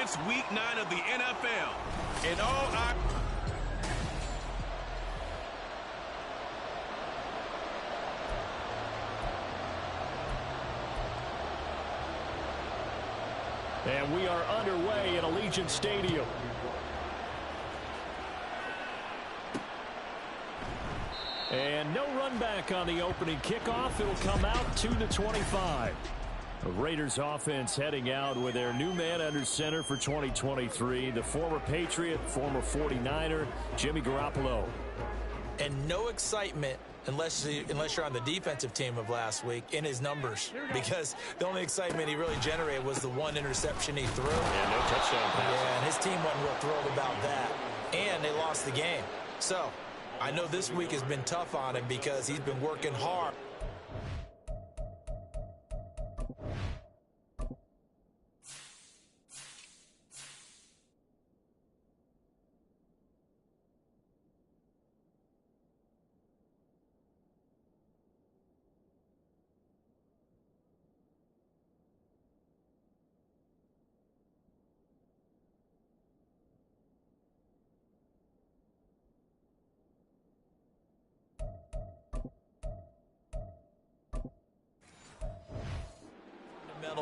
It's week 9 of the NFL. And all I... And we are underway at Allegiant Stadium. And no run back on the opening kickoff. It'll come out 2-25. The Raiders offense heading out with their new man under center for 2023, the former Patriot, former 49er, Jimmy Garoppolo. And no excitement unless you're on the defensive team of last week in his numbers, because the only excitement he really generated was the one interception he threw. Yeah, no touchdown pass. Yeah, and his team wasn't real thrilled about that. And they lost the game. So I know this week has been tough on him because he's been working hard.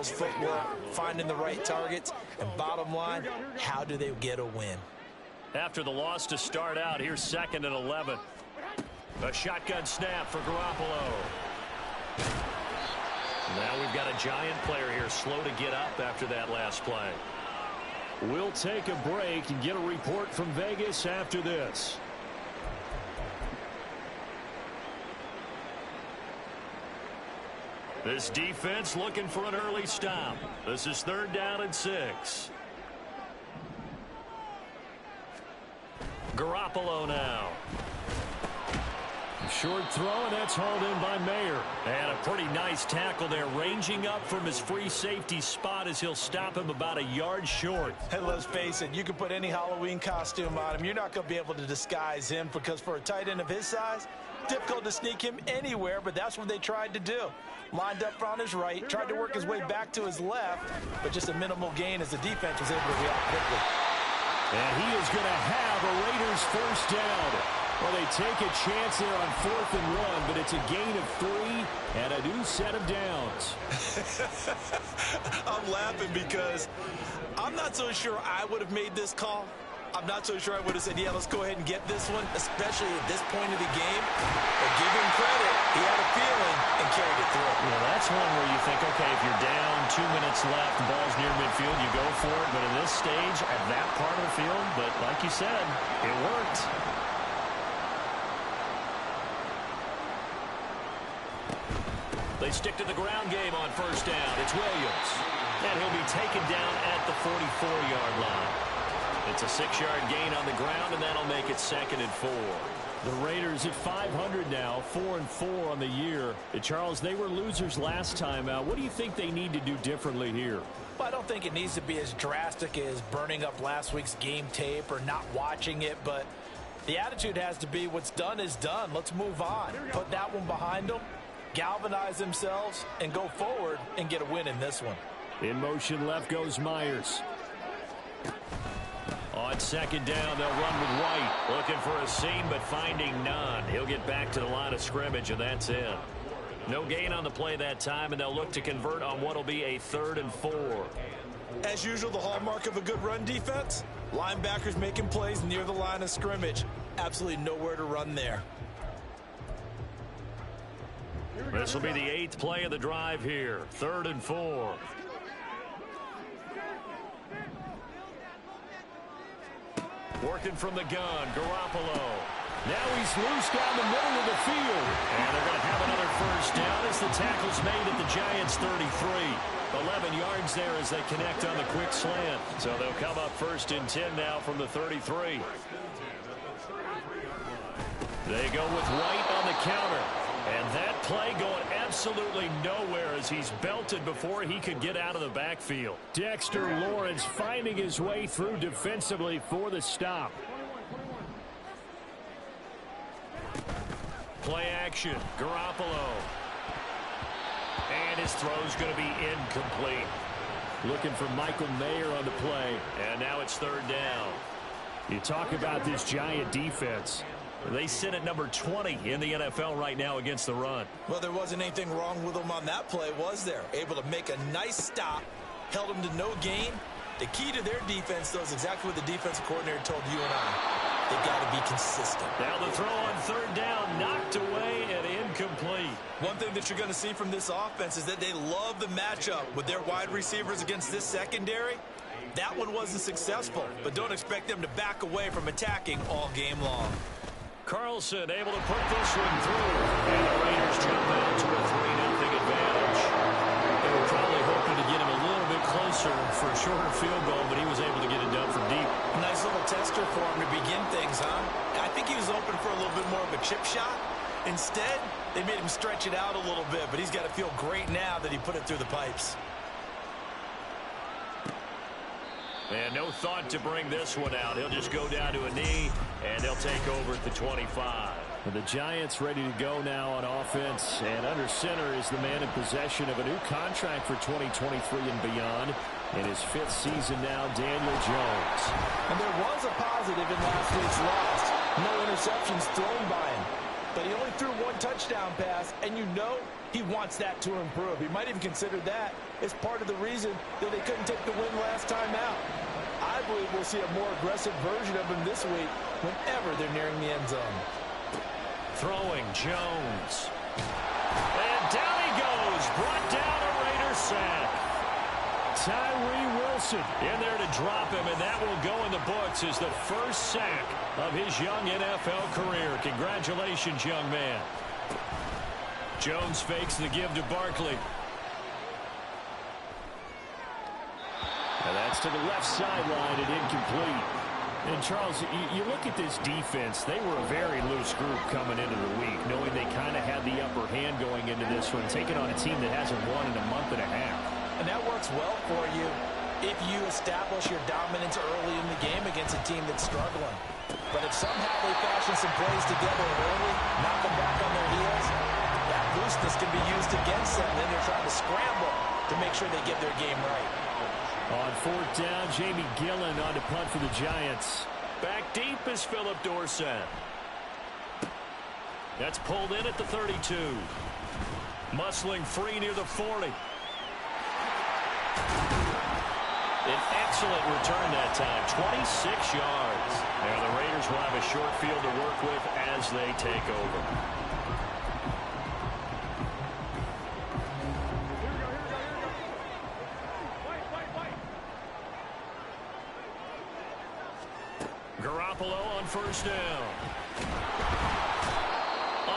Footwork, finding the right targets, and bottom line, how do they get a win? After the loss to start out, here's 2nd and 11. A shotgun snap for Garoppolo. Now we've got a giant player here, slow to get up after that last play. We'll take a break and get a report from Vegas after this. This defense looking for an early stop. This is 3rd down and 6. Garoppolo now. Short throw, and that's hauled in by Mayer. And a pretty nice tackle there, ranging up from his free safety spot as he'll stop him about a yard short. Hey, let's face it, you can put any Halloween costume on him. You're not going to be able to disguise him, because for a tight end of his size, difficult to sneak him anywhere, but that's what they tried to do. Lined up on his right, tried to work his way back to his left, but just a minimal gain as the defense was able to react quickly. And he is going to have a Raiders first down. Well, they take a chance there on 4th and 1, but it's a gain of 3 and a new set of downs. I'm laughing because I'm not so sure I would have made this call. I'm not so sure I would have said, yeah, let's go ahead and get this one, especially at this point of the game. But give him credit. He had a feeling and carried it through. Well, that's one where you think, okay, if you're down, 2 minutes left, the ball's near midfield, you go for it. But in this stage, at that part of the field, but like you said, it worked. They stick to the ground game on first down. It's Williams. And he'll be taken down at the 44-yard line. It's a 6-yard gain on the ground, and that'll make it 2nd and 4. The Raiders at 500 now, 4-4 on the year. Charles, they were losers last time out. What do you think they need to do differently here? Well, I don't think it needs to be as drastic as burning up last week's game tape or not watching it, but the attitude has to be what's done is done. Let's move on. Put that one behind them, galvanize themselves, and go forward and get a win in this one. In motion left goes Myers. On 2nd down, they'll run with White. Looking for a seam, but finding none. He'll get back to the line of scrimmage, and that's it. No gain on the play that time, and they'll look to convert on what will be a 3rd and 4. As usual, the hallmark of a good run defense, linebackers making plays near the line of scrimmage. Absolutely nowhere to run there. This will be the 8th play of the drive here. 3rd and 4. Working from the gun, Garoppolo. Now he's loose down the middle of the field. And they're going to have another first down as the tackle's made at the Giants' 33. 11 yards there as they connect on the quick slant. So they'll come up 1st and 10 now from the 33. They go with White on the counter. And that play going absolutely nowhere as he's belted before he could get out of the backfield. Dexter Lawrence finding his way through defensively for the stop. Play action, Garoppolo. And his throw's going to be incomplete. Looking for Michael Mayer on the play. And now it's third down. You talk about this Giant defense. They sit at number 20 in the NFL right now against the run. Well, there wasn't anything wrong with them on that play, was there? Able to make a nice stop, held them to no gain. The key to their defense, though, is exactly what the defensive coordinator told you and I. They've got to be consistent. Now the throw on third down, knocked away and incomplete. One thing that you're going to see from this offense is that they love the matchup with their wide receivers against this secondary. That one wasn't successful, but don't expect them to back away from attacking all game long. Carlson able to put this one through. And the Raiders jump out to a 3-0 advantage. They were probably hoping to get him a little bit closer for a shorter field goal, but he was able to get it done from deep. Nice little tester for him to begin things, huh? I think he was open for a little bit more of a chip shot. Instead, they made him stretch it out a little bit, but he's got to feel great now that he put it through the pipes. And no thought to bring this one out. He'll just go down to a knee, and they'll take over at the 25. And the Giants ready to go now on offense. And under center is the man in possession of a new contract for 2023 and beyond. In his 5th season now, Daniel Jones. And there was a positive in last week's loss. No interceptions thrown by him. But he only threw 1 touchdown pass, and you know he wants that to improve. He might even consider that as part of the reason that they couldn't take the win last time out. I believe we'll see a more aggressive version of him this week whenever they're nearing the end zone. Throwing Jones. And down he goes. Brought down a Raider sack. Tyree Wilson in there to drop him, and that will go in the books as the first sack of his young NFL career. Congratulations, young man. Jones fakes the give to Barkley. And that's to the left sideline and incomplete. And, Charles, you look at this defense, they were a very loose group coming into the week, knowing they kind of had the upper hand going into this one, taking on a team that hasn't won in a month and a half. And that works well for you if you establish your dominance early in the game against a team that's struggling. But if somehow they fashion some plays together early, knock them back on their heels, that looseness can be used against them. Then they're trying to scramble to make sure they get their game right. On 4th down, Jamie Gillen on to punt for the Giants. Back deep is Philip Dorsett. That's pulled in at the 32. Muscling free near the 40. An excellent return that time, 26 yards. Now the Raiders will have a short field to work with as they take over. Garoppolo on 1st down.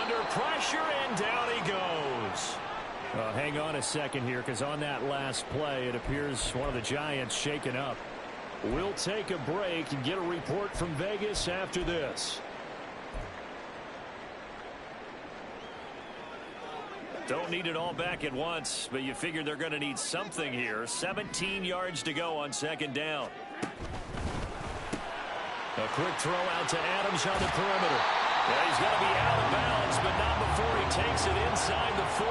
Under pressure, and down he goes. Hang on a second here, because on that last play, it appears one of the Giants shaken up. We'll take a break and get a report from Vegas after this. Don't need it all back at once, but you figure they're going to need something here. 17 yards to go on 2nd down. A quick throw out to Adams on the perimeter. Yeah, he's going to be out of bounds, but not before he takes it inside the 40.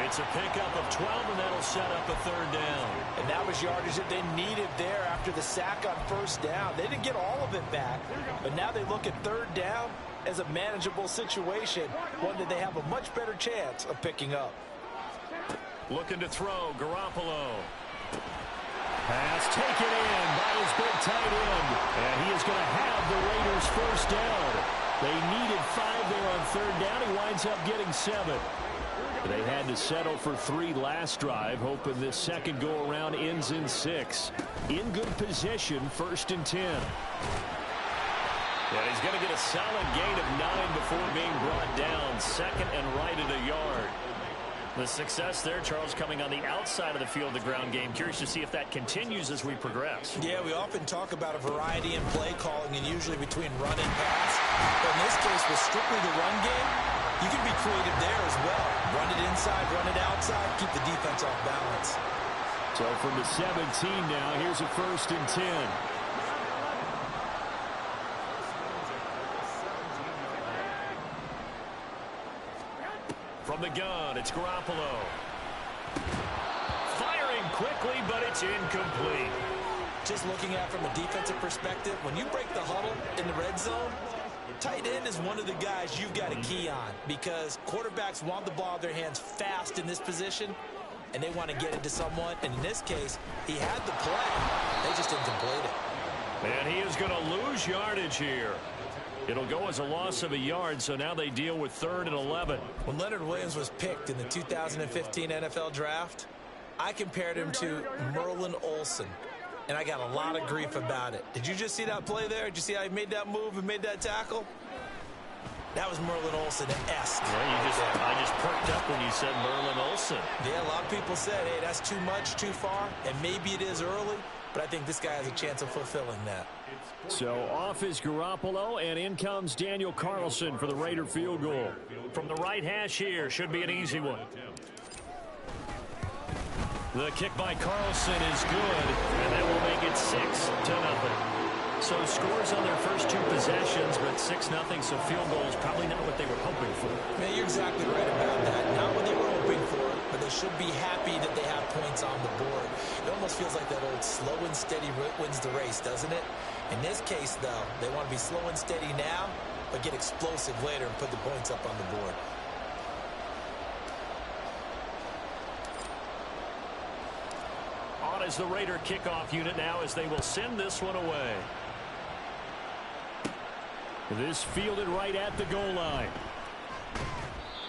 It's a pickup of 12, and that'll set up a 3rd down. And that was yardage that they needed there after the sack on 1st down. They didn't get all of it back, but now they look at 3rd down as a manageable situation, one that they have a much better chance of picking up. Looking to throw, Garoppolo. Pass taken in by his big tight end. And he is going to have the Raiders' 1st down. They needed 5 there on 3rd down. He winds up getting 7. They had to settle for 3 last drive, hoping this second go-around ends in 6. In good position, 1st and 10. Yeah, he's going to get a solid gain of 9 before being brought down. 2nd and right at a yard. The success there, Charles, coming on the outside of the field, the ground game. Curious to see if that continues as we progress. Yeah, we often talk about a variety in play calling and usually between run and pass. But in this case, with strictly the run game, you can be creative there as well. Run it inside, run it outside, keep the defense off balance. So from the 17 now, here's a 1st and 10. From the gun, it's Garoppolo. Firing quickly, but it's incomplete. Just looking at it from a defensive perspective, when you break the huddle in the red zone, tight end is one of the guys you've got to key on because quarterbacks want the ball in their hands fast in this position, and they want to get it to someone. And in this case, he had the play. They just didn't complete it. And he is going to lose yardage here. It'll go as a loss of a yard, so now they deal with 3rd and 11. When Leonard Williams was picked in the 2015 NFL Draft, I compared him to Merlin Olsen, and I got a lot of grief about it. Did you just see that play there? Did you see how he made that move and made that tackle? That was Merlin Olsen-esque. Yeah, I just perked up when you said Merlin Olsen. Yeah, a lot of people said, hey, that's too much, too far, and maybe it is early, but I think this guy has a chance of fulfilling that. So off is Garoppolo, and in comes Daniel Carlson for the Raider field goal. From the right hash here, should be an easy one. The kick by Carlson is good, and that will make it 6-0. So scores on their first 2 possessions, but 6-0, so field goal is probably not what they were hoping for. Man, you're exactly right about that. Not what they were hoping for, but they should be happy that they have points on the board. It almost feels like that old slow and steady wins the race, doesn't it? In this case, though, they want to be slow and steady now, but get explosive later and put the points up on the board. On is the Raider kickoff unit now as they will send this one away. This fielded right at the goal line.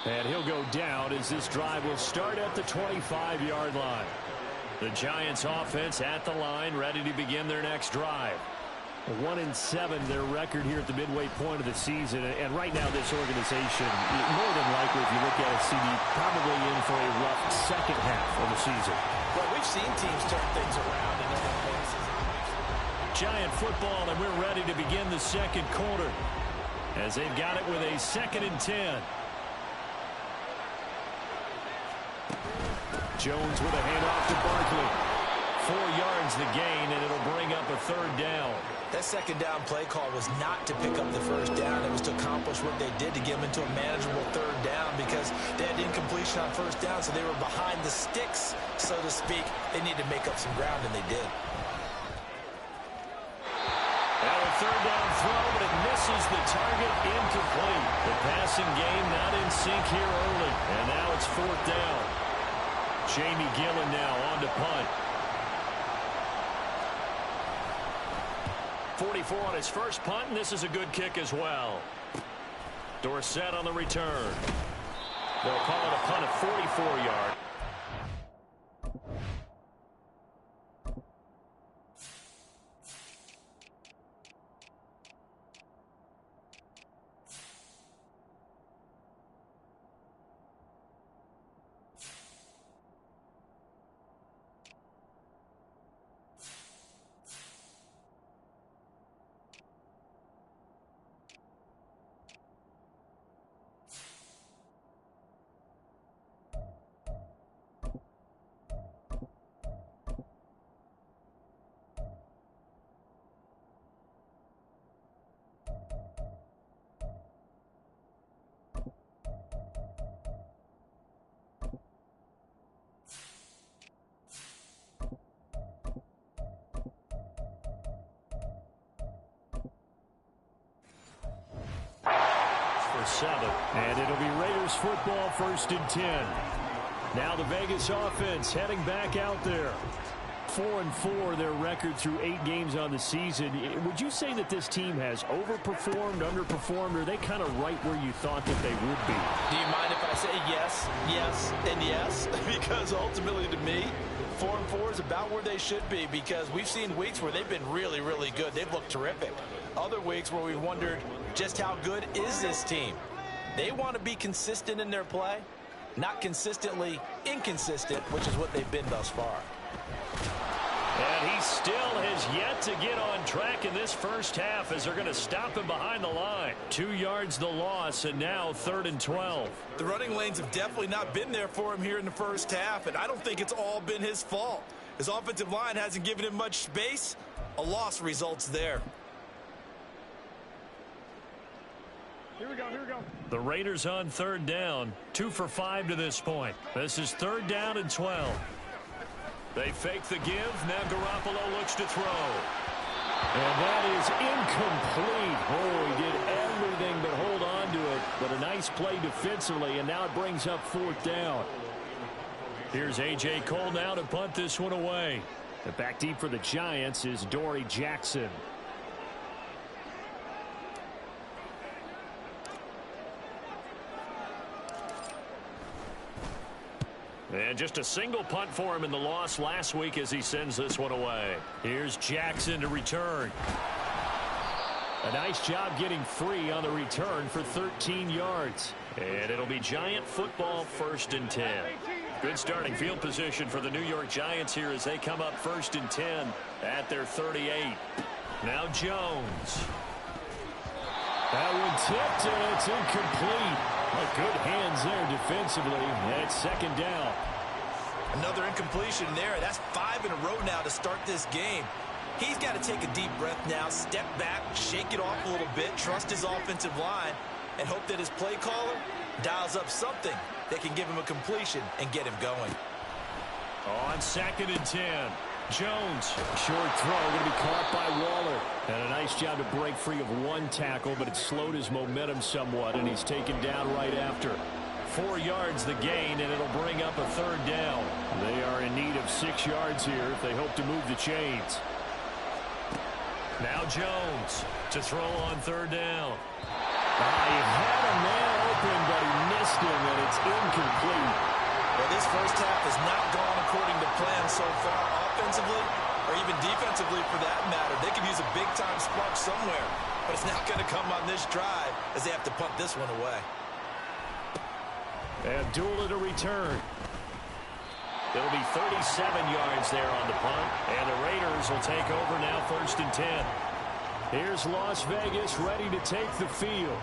And he'll go down as this drive will start at the 25-yard line. The Giants offense at the line, ready to begin their next drive. 1-7 their record here at the midway point of the season. And right now this organization, more than likely if you look at it, CD, probably in for a rough second half of the season. Well, we've seen teams turn things around in other places. Giant football, and we're ready to begin the second quarter as they've got it with a 2nd and 10. Jones with a handoff to Barkley. 4 yards the gain, and it'll bring up a 3rd down. That 2nd down play call was not to pick up the 1st down. It was to accomplish what they did to get them into a manageable 3rd down because they had incompletion on 1st down, so they were behind the sticks, so to speak. They needed to make up some ground, and they did. And a 3rd down throw, but it misses the target, incomplete. The passing game not in sync here early, and now it's 4th down. Jamie Gillen now on to punt. 44 on his first punt, and this is a good kick as well. Dorsett on the return. They'll call it a punt of 44 yards. for 7. And it'll be Raiders football, 1st and 10. Now the Vegas offense heading back out there. 4-4 their record through 8 games on the season. Would you say that this team has overperformed, underperformed, or are they kind of right where you thought that they would be? Do you mind if I say yes, yes, and yes? Because ultimately to me, 4-4 is about where they should be, because we've seen weeks where they've been really, really good. They've looked terrific. Other weeks where we wondered just how good is this team. They want to be consistent in their play, not consistently inconsistent, which is what they've been thus far. And he still has yet to get on track in this first half as they're going to stop him behind the line. 2 yards the loss, and now 3rd and 12. The running lanes have definitely not been there for him here in the first half, and I don't think it's all been his fault. His offensive line hasn't given him much space. A loss results there. Here we go, here we go. The Raiders on 3rd down. 2 for 5 to this point. This is 3rd down and 12. They fake the give. Now Garoppolo looks to throw. And that is incomplete. Oh, he did everything but hold on to it. But a nice play defensively, and now it brings up 4th down. Here's A.J. Cole now to punt this one away. And back deep for the Giants is Dory Jackson. And just a single punt for him in the loss last week as he sends this one away. Here's Jackson to return. A nice job getting free on the return for 13 yards. And it'll be Giant football, 1st and 10. Good starting field position for the New York Giants here as they come up 1st and 10 at their 38. Now Jones. That one tipped, and it's incomplete. Good hands there defensively, and it's 2nd down. Another incompletion there. That's 5 in a row now to start this game. He's got to take a deep breath now, step back, shake it off a little bit, trust his offensive line, and hope that his play caller dials up something that can give him a completion and get him going. On 2nd and 10. Jones, short throw, going to be caught by Waller. And a nice job to break free of one tackle, but it slowed his momentum somewhat, and he's taken down right after. 4 yards the gain, and it'll bring up a 3rd down. They are in need of 6 yards here if they hope to move the chains. Now Jones to throw on 3rd down. He had a man open, but he missed him, and it's incomplete. Well, this first half has not gone according to plan so far, offensively or even defensively for that matter. They could use a big-time spark somewhere, but it's not going to come on this drive as they have to punt this one away. Abdullah to return. It'll be 37 yards there on the punt, and the Raiders will take over now 1st and 10. Here's Las Vegas ready to take the field.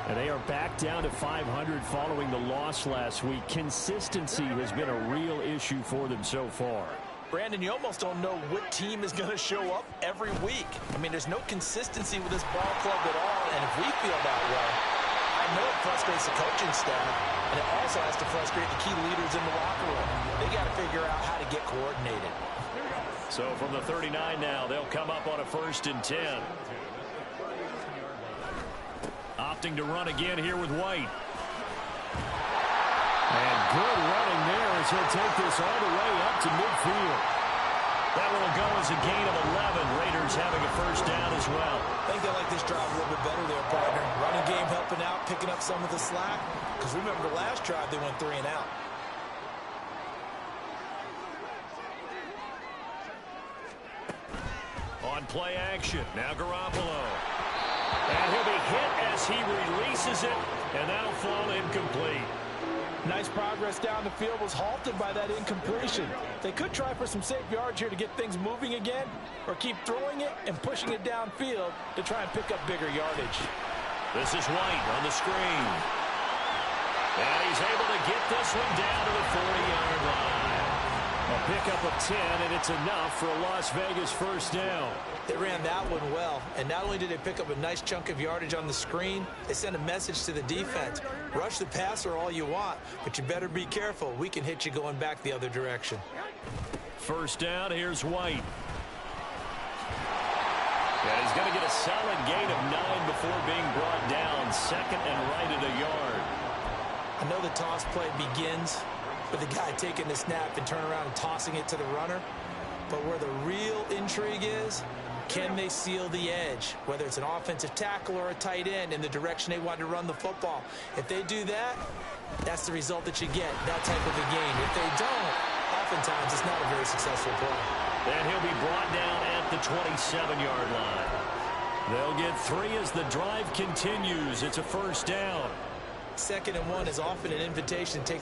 And they are back down to 500 following the loss last week. Consistency has been a real issue for them so far. Brandon, you almost don't know what team is going to show up every week. I mean, there's no consistency with this ball club at all, and if we feel that way, I know it frustrates the coaching staff, and it also has to frustrate the key leaders in the locker room. They got to figure out how to get coordinated. So from the 39 now, they'll come up on a 1st and 10. Opting to run again here with White. And good running there as he'll take this all the way up to midfield. That will go as a gain of 11. Raiders having a 1st down as well. I think they like this drive a little bit better there, partner. Running game helping out, picking up some of the slack. Because remember the last drive, they went 3 and out. On play action, now Garoppolo. And he'll be hit as he releases it, and that'll fall incomplete. Nice progress down the field was halted by that incompletion. They could try for some safe yards here to get things moving again, or keep throwing it and pushing it downfield to try and pick up bigger yardage. This is White on the screen. And he's able to get this one down to the 40-yard line. A pickup of 10, and it's enough for a Las Vegas 1st down. They ran that one well, and not only did they pick up a nice chunk of yardage on the screen, they sent a message to the defense. Rush the passer all you want, but you better be careful. We can hit you going back the other direction. 1st down, here's White. And he's going to get a solid gain of 9 before being brought down. 2nd and right at a yard. I know the toss play begins with the guy taking the snap and turn around and tossing it to the runner. But where the real intrigue is, can they seal the edge? Whether it's an offensive tackle or a tight end in the direction they want to run the football. If they do that, that's the result that you get, that type of a game. If they don't, oftentimes it's not a very successful play. And he'll be brought down at the 27-yard line. They'll get 3 as the drive continues. It's a 1st down. 2nd and 1 is often an invitation to take.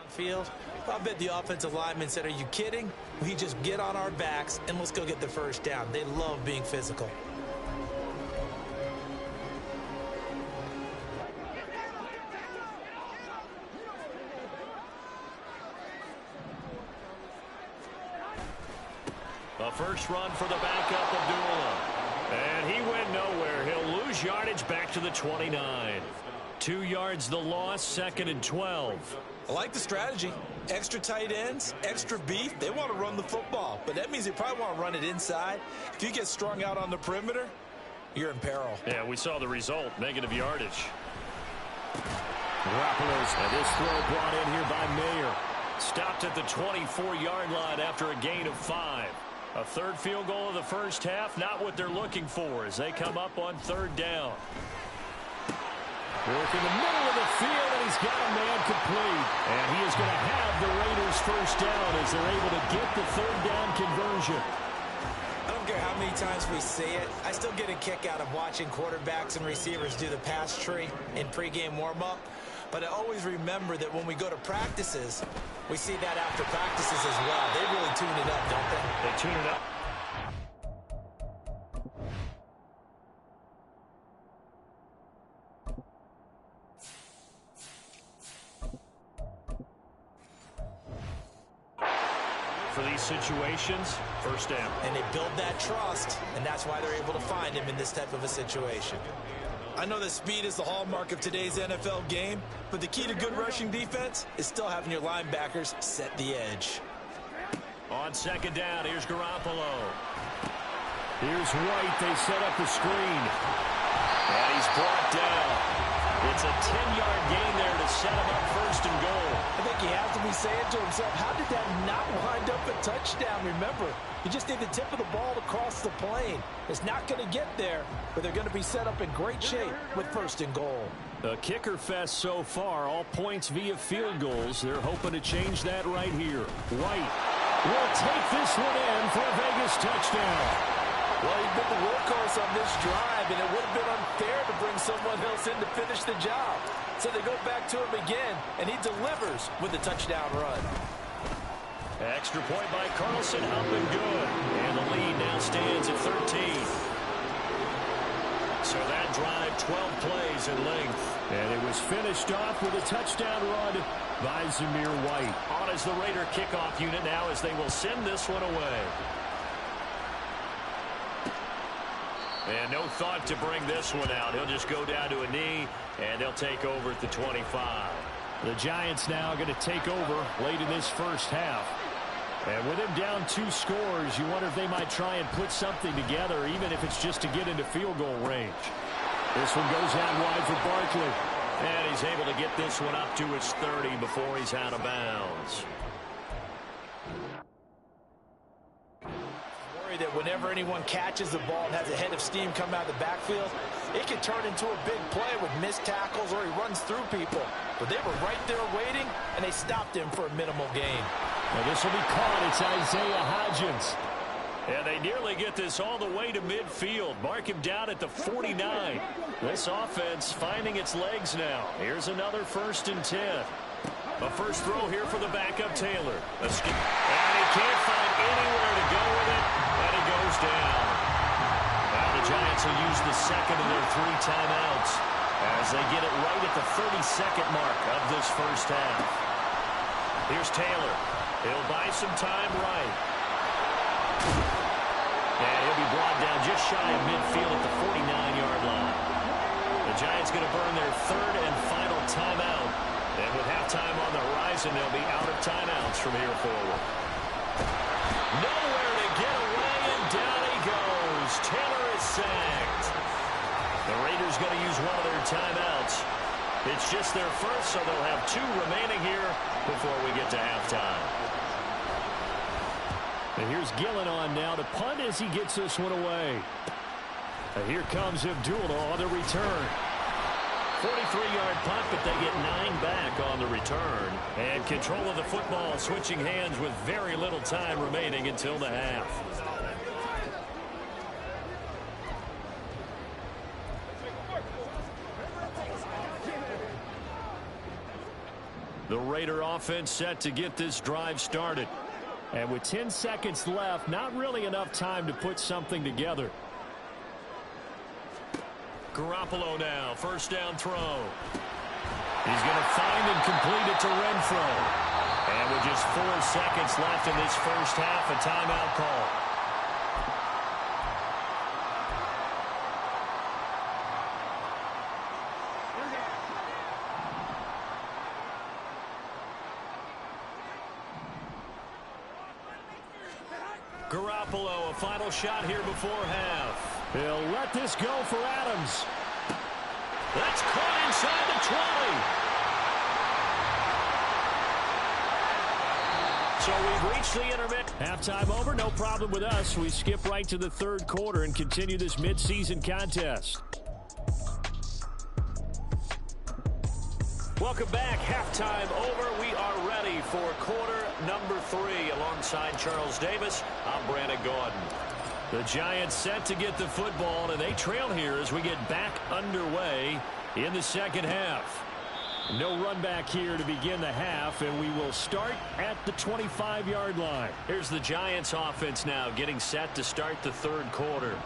Field. I bet the offensive lineman said, are you kidding? We just get on our backs and let's go get the 1st down. They love being physical. A first run for the backup, Abdullah. And he went nowhere. He'll lose yardage back to the 29. 2 yards the loss, 2nd and 12. I like the strategy. Extra tight ends, extra beef. They want to run the football, but that means they probably want to run it inside. If you get strung out on the perimeter, you're in peril. Yeah, we saw the result, negative yardage. Garoppolo's, and this throw brought in here by Mayer. Stopped at the 24-yard line after a gain of 5. A third field goal of the first half, not what they're looking for as they come up on 3rd down. Work in the middle of the field, and he's got a man complete. And he is going to have the Raiders first down as they're able to get the 3rd down conversion. I don't care how many times we see it. I still get a kick out of watching quarterbacks and receivers do the pass tree in pregame warm-up. But I always remember that when we go to practices, we see that after practices as well. They really tune it up, don't they? They tune it up. For these situations, first down. And they build that trust, and that's why they're able to find him in this type of a situation. I know that speed is the hallmark of today's NFL game, but the key to good rushing defense is still having your linebackers set the edge. On 2nd down, here's Garoppolo. Here's White. They set up the screen. And he's brought down. It's a 10-yard gain there to set him up 1st and goal. I think he has to be saying to himself, how did that not wind up a touchdown? Remember, you just need the tip of the ball to cross the plane. It's not going to get there, but they're going to be set up in great shape with 1st and goal. A kicker fest so far, all points via field goals. They're hoping to change that right here. White will take this one in for a Vegas touchdown. Well, he's been the workhorse on this drive, and it would have been unfair to bring someone else in to finish the job. So they go back to him again, and he delivers with a touchdown run. Extra point by Carlson, up and good. And the lead now stands at 13. So that drive, 12 plays in length. And it was finished off with a touchdown run by Zamir White. On as the Raider kickoff unit now as they will send this one away. And no thought to bring this one out. He'll just go down to a knee, and they'll take over at the 25. The Giants now going to take over late in this first half. And with him down 2 scores, you wonder if they might try and put something together, even if it's just to get into field goal range. This one goes out wide for Barkley. And he's able to get this one up to his 30 before he's out of bounds. That whenever anyone catches the ball and has a head of steam come out of the backfield, it can turn into a big play with missed tackles or he runs through people. But they were right there waiting, and they stopped him for a minimal gain. Well, this will be caught. It's Isaiah Hodgins. And they nearly get this all the way to midfield. Mark him down at the 49. This offense finding its legs now. Here's another 1st and 10. A first throw here for the backup Taylor. And he can't find anywhere to go with it. And he goes down. Now the Giants will use the 2nd of their 3 timeouts as they get it right at the 32nd mark of this first half. Here's Taylor. He'll buy some time right. And he'll be brought down just shy of midfield at the 49-yard line. The Giants going to burn their 3rd and final timeout. And with halftime on the horizon, they'll be out of timeouts from here forward. Nowhere to get away, and down he goes. Taylor is sacked. The Raiders going to use one of their timeouts. It's just their first, so they'll have 2 remaining here before we get to halftime. And here's Gillen on now to punt as he gets this one away. And here comes Abdullah on the return. 43-yard punt, but they get 9 back on the return. And control of the football switching hands with very little time remaining until the half. The Raider offense set to get this drive started. And with 10 seconds left, not really enough time to put something together. Garoppolo now, first down throw. He's going to find and complete it to Renfro. And with just 4 seconds left in this first half, a timeout call. Garoppolo, a final shot here before half. He'll let this go for Adams. That's caught inside the 20. So we've reached the intermittent. Halftime over, no problem with us. We skip right to the third quarter and continue this midseason contest. Welcome back. Halftime over. We are ready for quarter number 3. Alongside Charles Davis, I'm Brandon Gordon. The Giants set to get the football, and they trail here as we get back underway in the second half. No run back here to begin the half, and we will start at the 25-yard line. Here's the Giants offense now getting set to start the third quarter.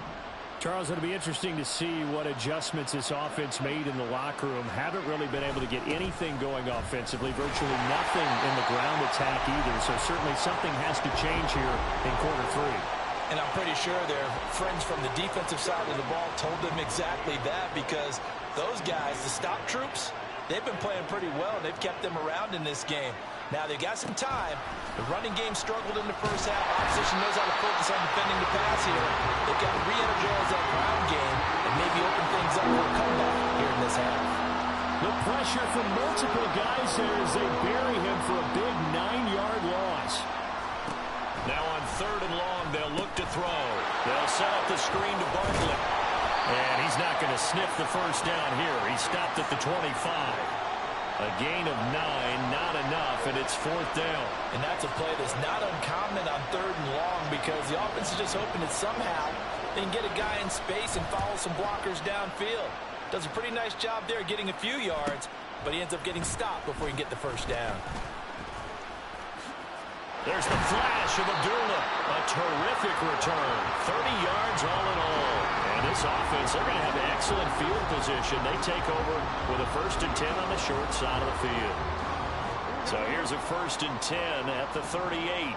Charles, it'll be interesting to see what adjustments this offense made in the locker room. Haven't really been able to get anything going offensively, virtually nothing in the ground attack either. So certainly something has to change here in quarter 3. And I'm pretty sure their friends from the defensive side of the ball told them exactly that, because those guys, the stop troops, they've been playing pretty well. They've kept them around in this game. Now, they've got some time. The running game struggled in the first half. Opposition knows how to focus on defending the pass here. They've got to re-energize that ground game and maybe open things up for a comeback here in this half. The pressure from multiple guys there as they bury him for a big 9-yard loss. Now on third and long, they'll look to throw. They'll set up the screen to Bartlett. And he's not going to sniff the first down here. He stopped at the 25. A gain of 9, not enough, and it's fourth down. And that's a play that's not uncommon on third and long, because the offense is just hoping that somehow they can get a guy in space and follow some blockers downfield. Does a pretty nice job there getting a few yards, but he ends up getting stopped before he can get the first down. There's the flash of Abdullah. A terrific return. 30 yards all in all. And this offense, they're going to have excellent field position. They take over with a 1st and 10 on the short side of the field. So here's a 1st and 10 at the 38.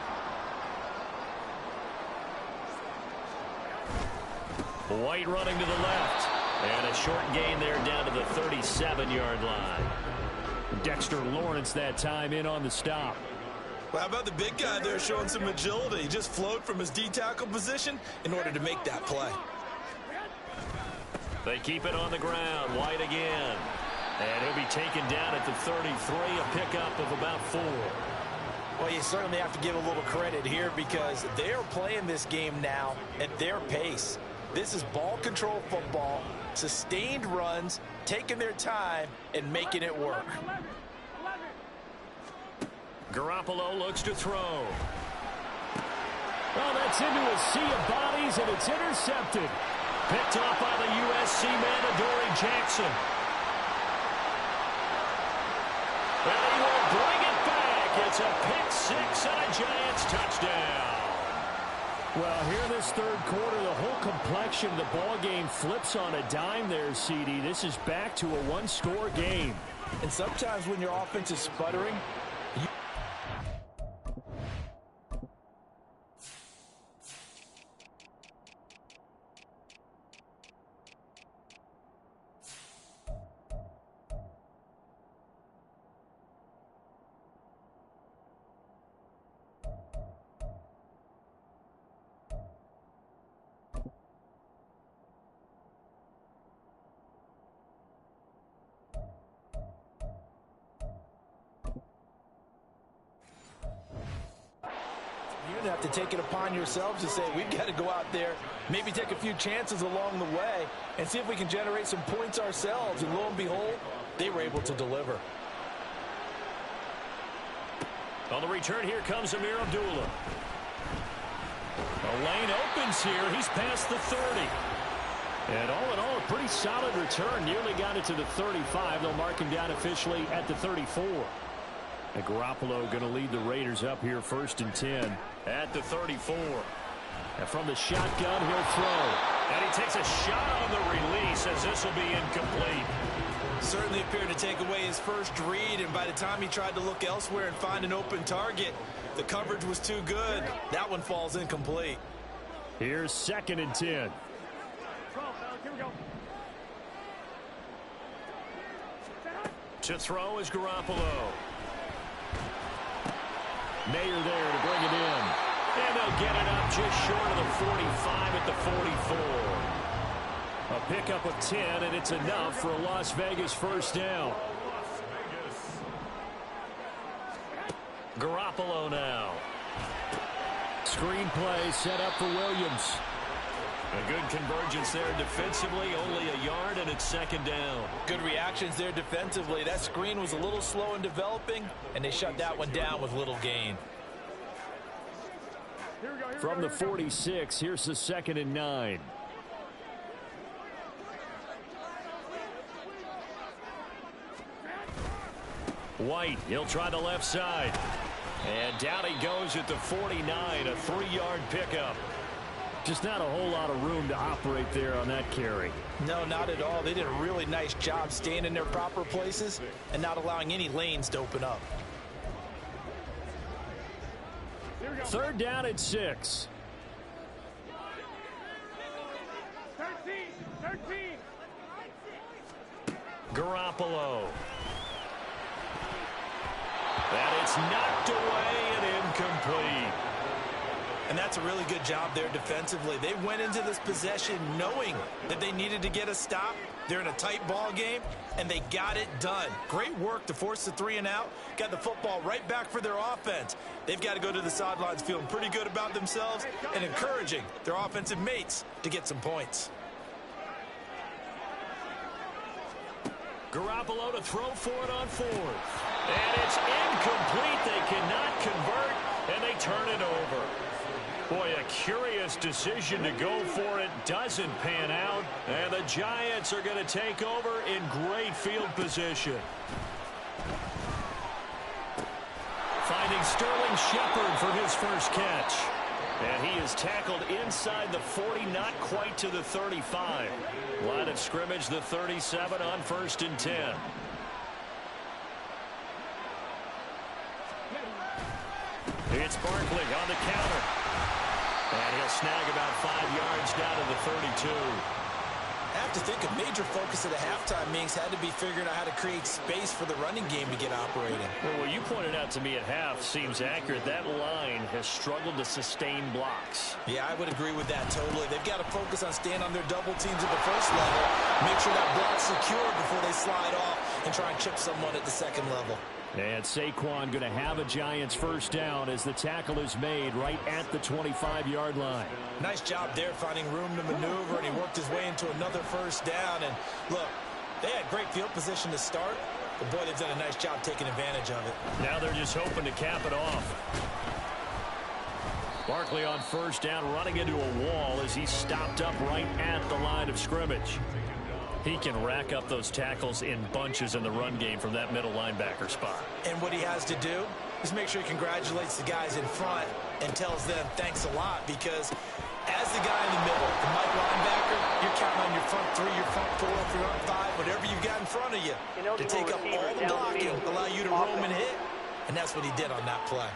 White running to the left. And a short gain there down to the 37-yard line. Dexter Lawrence that time in on the stop. Well, how about the big guy there showing some agility? He just flowed from his D-tackle position in order to make that play. They keep it on the ground. White again. And he'll be taken down at the 33, a pickup of about 4. Well, you certainly have to give a little credit here, because they are playing this game now at their pace. This is ball control football, sustained runs, taking their time, and making it work. Garoppolo looks to throw. Oh, that's into a sea of bodies, and it's intercepted. Picked off by the USC man, Adoree Jackson. And he will bring it back. It's a pick 6 and a Giants touchdown. Well, here in this third quarter, the whole complexion of the ball game flips on a dime there, CD. This is back to a one-score game. And sometimes when your offense is sputtering, you have to take it upon yourselves to say, we've got to go out there, maybe take a few chances along the way, and see if we can generate some points ourselves. And lo and behold, they were able to deliver. On the return, here comes Amir Abdullah. The lane opens here. He's past the 30. And all in all, a pretty solid return. Nearly got it to the 35. They'll mark him down officially at the 34. And Garoppolo going to lead the Raiders up here 1st and 10. At the 34. And from the shotgun, he'll throw. And he takes a shot on the release as this will be incomplete. Certainly appeared to take away his first read, and by the time he tried to look elsewhere and find an open target, the coverage was too good. That one falls incomplete. Here's 2nd and 10. Here we go. To throw is Garoppolo. Mayer there to bring it in. And they'll get it up just short of the 45 at the 44. A pickup of 10, and it's enough for a Las Vegas first down. Garoppolo now. Screenplay set up for Williams. A good convergence there defensively, only a yard, and it's second down. Good reactions there defensively. That screen was a little slow in developing, and they shut that one down with little gain. From the 46, here's the 2nd and 9. White, he'll try the left side. And down he goes at the 49, a 3-yard pickup. Just not a whole lot of room to operate there on that carry. No, not at all. They did a really nice job staying in their proper places and not allowing any lanes to open up. 3rd down at 6. 13. Garoppolo. That it's knocked away and incomplete. And that's a really good job there defensively. They went into this possession knowing that they needed to get a stop. They're in a tight ball game, and they got it done. Great work to force the 3 and out. Got the football right back for their offense. They've got to go to the sidelines feeling pretty good about themselves and encouraging their offensive mates to get some points. Garoppolo to throw for it on 4th. And it's incomplete. They cannot convert, and they turn it over. Boy, a curious decision to go for it. Doesn't pan out, and the Giants are going to take over in great field position. Finding Sterling Shepard for his first catch. And he is tackled inside the 40, not quite to the 35. Line of scrimmage, the 37 on 1st and 10. It's Barkley on the counter. And he'll snag about 5 yards down to the 32. I have to think a major focus of the halftime meetings had to be figuring out how to create space for the running game to get operating. Well, what you pointed out to me at half seems accurate. That line has struggled to sustain blocks. Yeah, I would agree with that totally. They've got to focus on staying on their double teams at the first level, make sure that block's secure before they slide off and try and chip someone at the second level. And Saquon going to have a Giants first down as the tackle is made right at the 25-yard line. Nice job there finding room to maneuver, and he worked his way into another first down. And look, they had great field position to start, but boy, they've done a nice job taking advantage of it. Now they're just hoping to cap it off. Barkley on first down, running into a wall as he's stopped up right at the line of scrimmage. He can rack up those tackles in bunches in the run game from that middle linebacker spot. And what he has to do is make sure he congratulates the guys in front and tells them thanks a lot, because as the guy in the middle, the Mike linebacker, you're counting on your front 3, your front 4, your front 5, whatever you've got in front of you to take up all the blocking, allow you to roam and hit. And that's what he did on that play.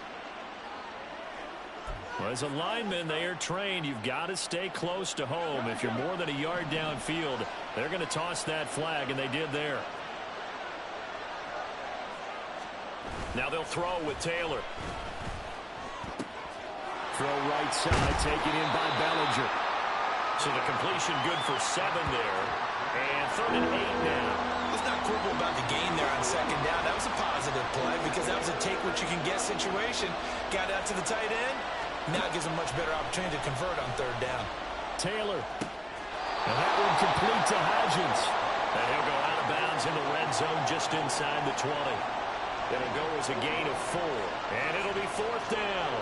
Well, as a lineman, they are trained. You've got to stay close to home. If you're more than a yard downfield, they're going to toss that flag, and they did there. Now they'll throw with Taylor. Throw right side, taken in by Bellinger. So the completion good for 7 there. And 3rd and 8 now. Let's not quibble about the gain there on second down. That was a positive play because that was a take-what-you-can-get situation. Got out to the tight end. Now it gives them much better opportunity to convert on 3rd down. Taylor. And that one complete to Hodgins. And he'll go out of bounds in the red zone just inside the 20. It'll go as a gain of 4. And it'll be 4th down.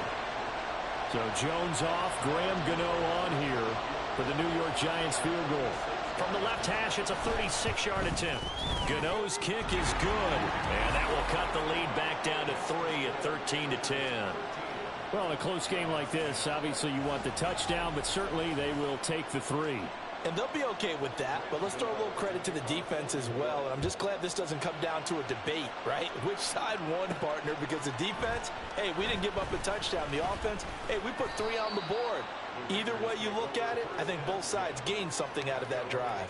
So Jones off, Graham Gano on here for the New York Giants field goal. From the left hash, it's a 36-yard attempt. Gano's kick is good. And that will cut the lead back down to 3 at 13-10. Well, in a close game like this, obviously you want the touchdown, but certainly they will take the 3. And they'll be okay with that, but let's throw a little credit to the defense as well. And I'm just glad this doesn't come down to a debate, right? Which side won, partner? Because the defense, hey, we didn't give up a touchdown. The offense, hey, we put 3 on the board. Either way you look at it, I think both sides gained something out of that drive.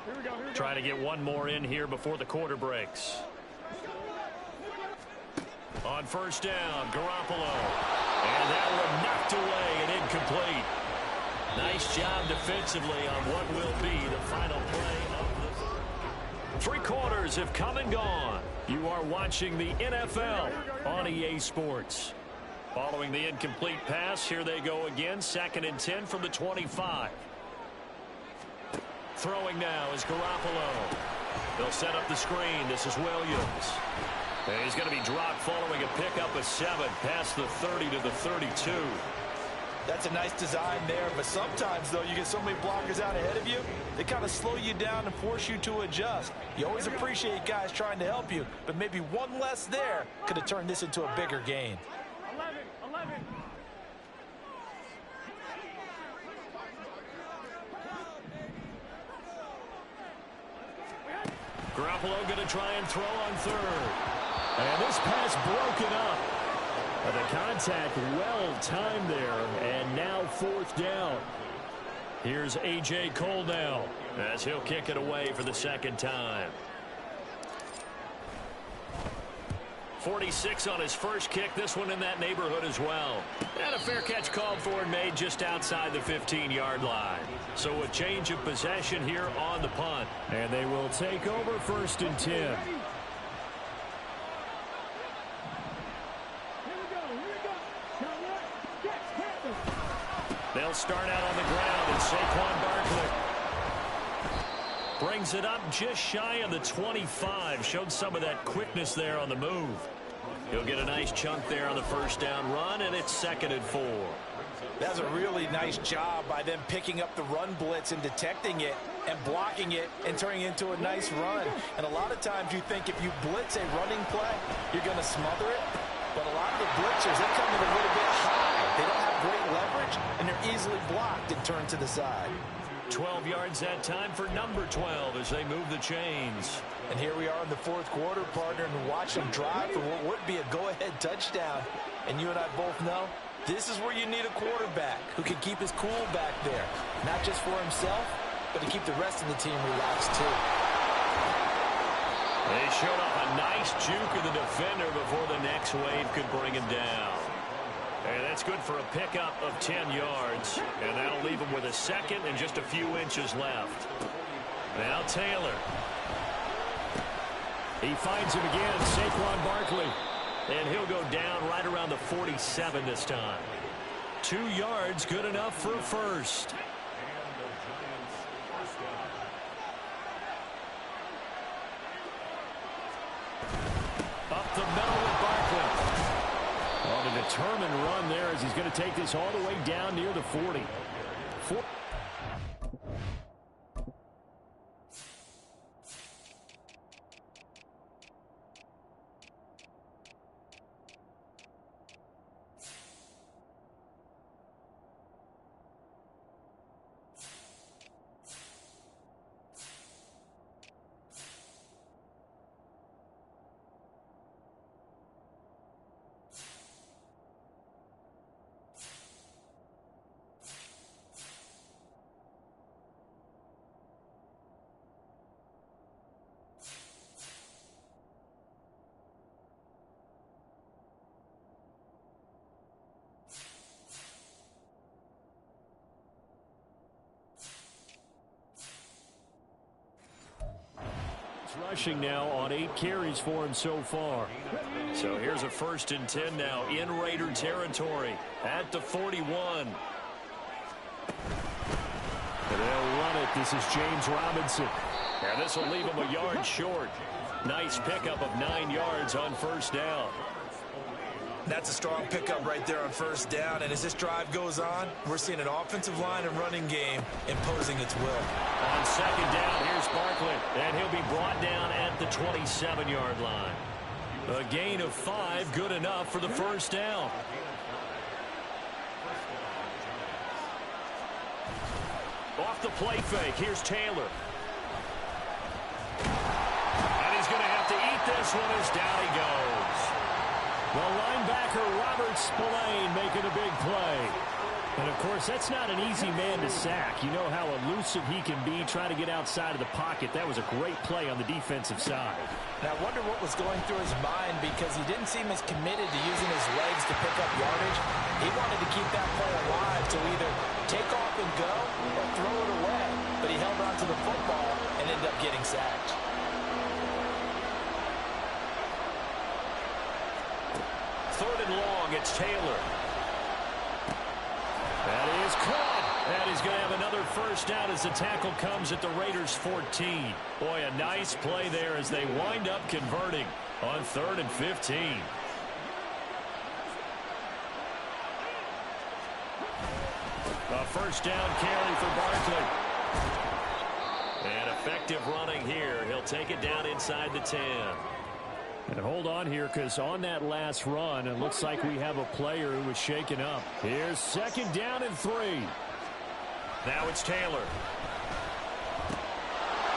Here we go. Try to get one more in here before the quarter breaks. On first down, Garoppolo. And that one knocked away and incomplete. Nice job defensively on what will be the final play of the 3 quarters have come and gone. You are watching the NFL on EA Sports. Following the incomplete pass, here they go again. 2nd and 10 from the 25. Throwing now is Garoppolo. They'll set up the screen. This is Williams. And he's going to be dropped following a pickup of 7 past the 30 to the 32. That's a nice design there, but sometimes, though, you get so many blockers out ahead of you, they kind of slow you down and force you to adjust. You always appreciate guys trying to help you, but maybe one less there could have turned this into a bigger gain. 11. Garoppolo going to try and throw on 3rd. And this pass broken up. But the contact well timed there, and now 4th down. Here's A.J. Cole now as he'll kick it away for the 2nd time. 46 on his first kick. This one in that neighborhood as well. And a fair catch called for and made just outside the 15-yard line. So a change of possession here on the punt. And they will take over 1st and 10. They'll start out on the ground, and Saquon Barkley brings it up just shy of the 25. Showed some of that quickness there on the move. He'll get a nice chunk there on the 1st down run, and it's 2nd and 4. That's a really nice job by them picking up the run blitz and detecting it and blocking it and turning it into a nice run. And a lot of times you think if you blitz a running play, you're going to smother it. But a lot of the blitzers, they come in a little bit high. They don't have great leverage, and they're easily blocked and turned to the side. 12 yards that time for number 12 as they move the chains. And here we are in the 4th quarter, partner, and watch them drive for what would be a go-ahead touchdown. And you and I both know this is where you need a quarterback who can keep his cool back there, not just for himself, but to keep the rest of the team relaxed too. They showed off a nice juke of the defender before the next wave could bring him down. And that's good for a pickup of 10 yards. And that'll leave him with a 2nd and just a few inches left. Now Taylor. He finds him again, Saquon Barkley. And he'll go down right around the 47 this time. 2 yards, good enough for a 1st. Up the middle with Barkley. On a determined run there as he's going to take this all the way down near the 40. Rushing now on 8 carries for him so far. So here's a 1st and 10 now in Raider territory at the 41. And they'll run it. This is James Robinson. And this will leave him a yard short. Nice pickup of 9 yards on 1st down. That's a strong pickup right there on 1st down. And as this drive goes on, we're seeing an offensive line and running game imposing its will. On 2nd down, here's Barkley. And he'll be brought down at the 27-yard line. A gain of 5, good enough for the 1st down. Off the play fake, here's Taylor. And he's going to have to eat this one as down he goes. The linebacker, Robert Spillane, making a big play. And, of course, that's not an easy man to sack. You know how elusive he can be trying to get outside of the pocket. That was a great play on the defensive side. And I wonder what was going through his mind, because he didn't seem as committed to using his legs to pick up yardage. He wanted to keep that play alive to either take off and go or throw it away. But he held on to the football and ended up getting sacked. Third and long, it's Taylor. That is caught. That is going to have another first down as the tackle comes at the Raiders' 14. Boy, a nice play there as they wind up converting on 3rd and 15. A first down carry for Barkley. And effective running here. He'll take it down inside the 10. And hold on here, because on that last run, it looks like we have a player who was shaken up. Here's 2nd down and 3. Now it's Taylor.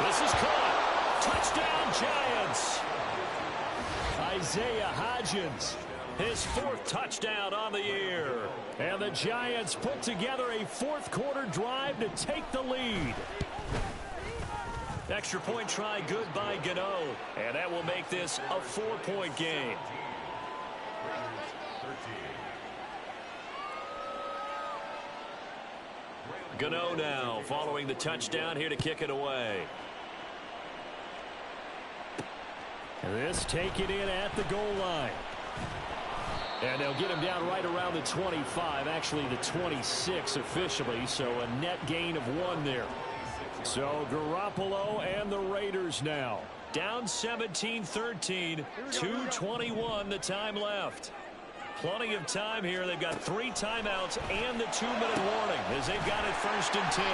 This is caught. Touchdown, Giants. Isaiah Hodgins, His 4th touchdown on the year. and the Giants put together a fourth-quarter drive to take the lead. Extra point try good by Gano, and that will make this a 4-point game. Gano now following the touchdown here to kick it away. This taken in at the goal line. And they'll get him down right around the 25, actually the 26 officially, so a net gain of 1 there. So Garoppolo and the Raiders now Down 17-13, 2:21 the time left. Plenty of time here. They've got 3 timeouts and the 2-minute warning as they've got it 1st and 10.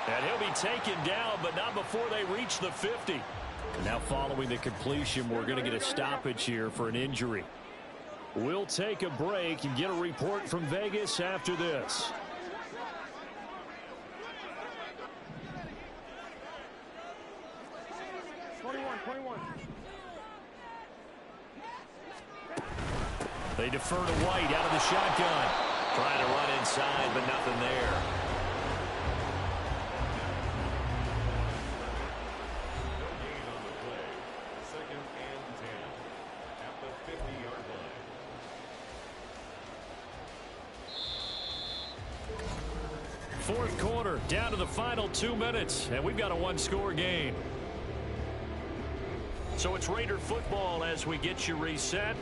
And he'll be taken down, but not before they reach the 50. Now following the completion, we're going to get a stoppage here for an injury. We'll take a break and get a report from Vegas after this. They defer to White out of the shotgun. Trying to run inside, but nothing there. Fourth quarter, down to the final 2 minutes, and we've got a 1-score game. So it's Raider football as we get you reset.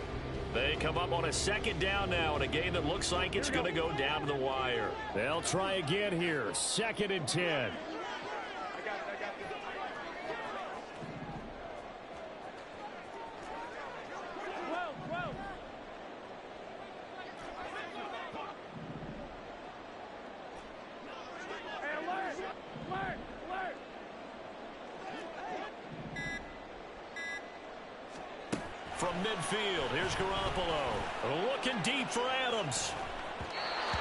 They come up on a 2nd down now in a game that looks like it's going to go down to the wire. They'll try again here. 2nd and 10. From midfield, here's Garoppolo. Looking deep for Adams.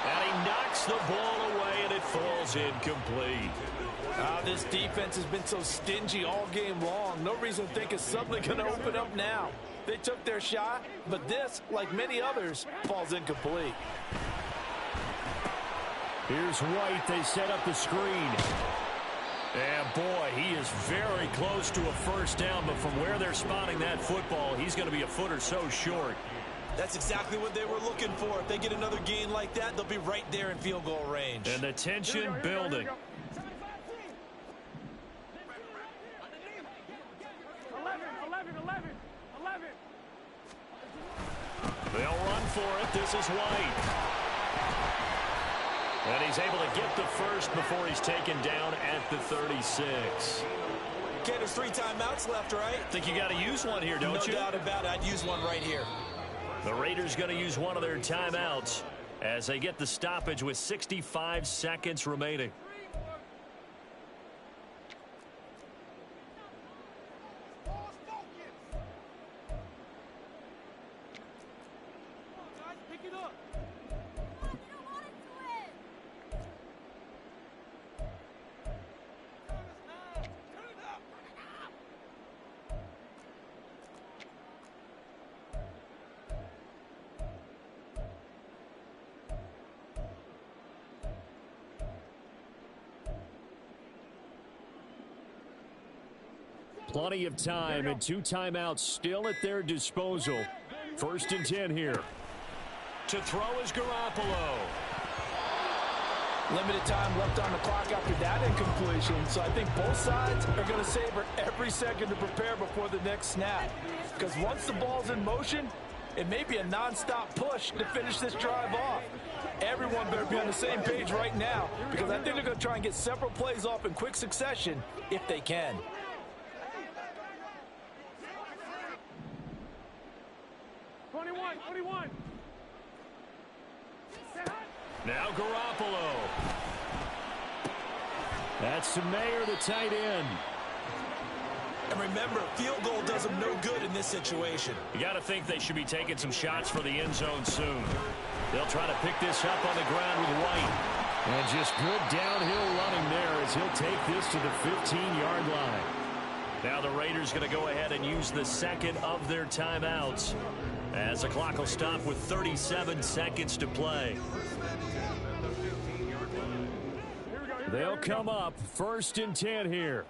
And he knocks the ball away, and it falls incomplete. This defense has been so stingy all game long. No reason to think it's suddenly going to open up now. They took their shot, but this, like many others, falls incomplete. Here's White. They set up the screen. And, boy, he is very close to a first down, but from where they're spotting that football, he's going to be a foot or so short. That's exactly what they were looking for. If they get another gain like that, they'll be right there in field goal range. And the tension building. 11. They'll run for it. This is White. And he's able to get the first before he's taken down at the 36. Okay, there's 3 timeouts left, right? Think you got to use one here, don't you? No doubt about it. I'd use one right here. The Raiders going to use one of their timeouts as they get the stoppage with 65 seconds remaining. Plenty of time and 2 timeouts still at their disposal. 1st and 10 here. To throw is Garoppolo. Limited time left on the clock after that incompletion, so I think both sides are going to savor every second to prepare before the next snap. Because once the ball's in motion, it may be a nonstop push to finish this drive off. Everyone better be on the same page right now, because I think they're going to try and get several plays off in quick succession if they can. Now Garoppolo. That's Mayer, the tight end. And remember, field goal does them no good in this situation. You got to think they should be taking some shots for the end zone soon. They'll try to pick this up on the ground with White. And just good downhill running there as he'll take this to the 15-yard line. Now the Raiders going to go ahead and use the second of their timeouts, as the clock will stop with 37 seconds to play. They'll come up 1st and 10 here.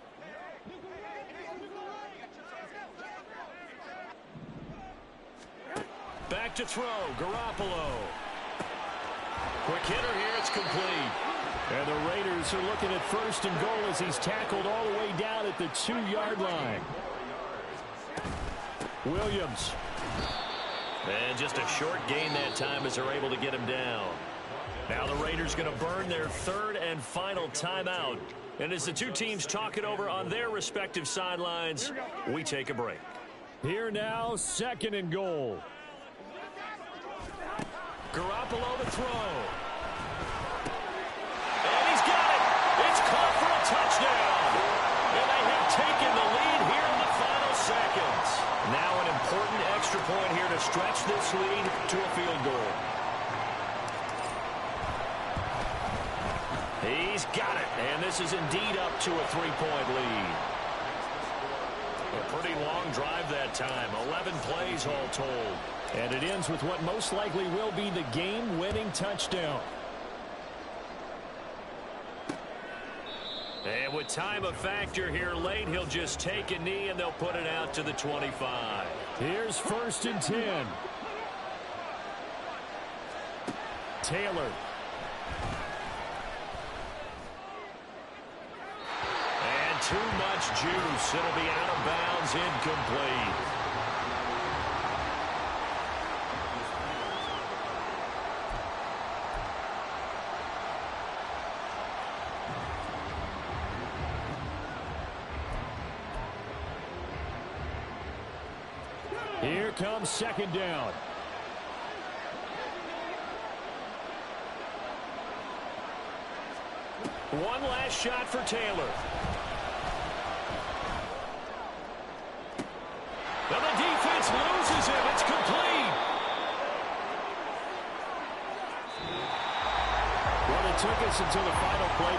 Back to throw, Garoppolo. Quick hitter here, it's complete. And the Raiders are looking at 1st and goal as he's tackled all the way down at the 2-yard line. Williams. And just a short gain that time as they're able to get him down. Now the Raiders going to burn their 3rd and final timeout. And as the two teams talk it over on their respective sidelines, we take a break. Here now, 2nd and goal. Garoppolo to throw. And he's got it. It's caught for a touchdown. And they have taken the lead here in the final seconds. Now an important extra point here to stretch this lead to a field goal. He's got it. And this is indeed up to a 3-point lead. A pretty long drive that time. 11 plays all told. And it ends with what most likely will be the game-winning touchdown. And with time a factor here late, he'll just take a knee and they'll put it out to the 25. Here's 1st and 10. Taylor. And too much juice. It'll be out of bounds, incomplete. Here comes 2nd down. One last shot for Taylor. And the defense loses him. It's complete. Well, it took us until the final play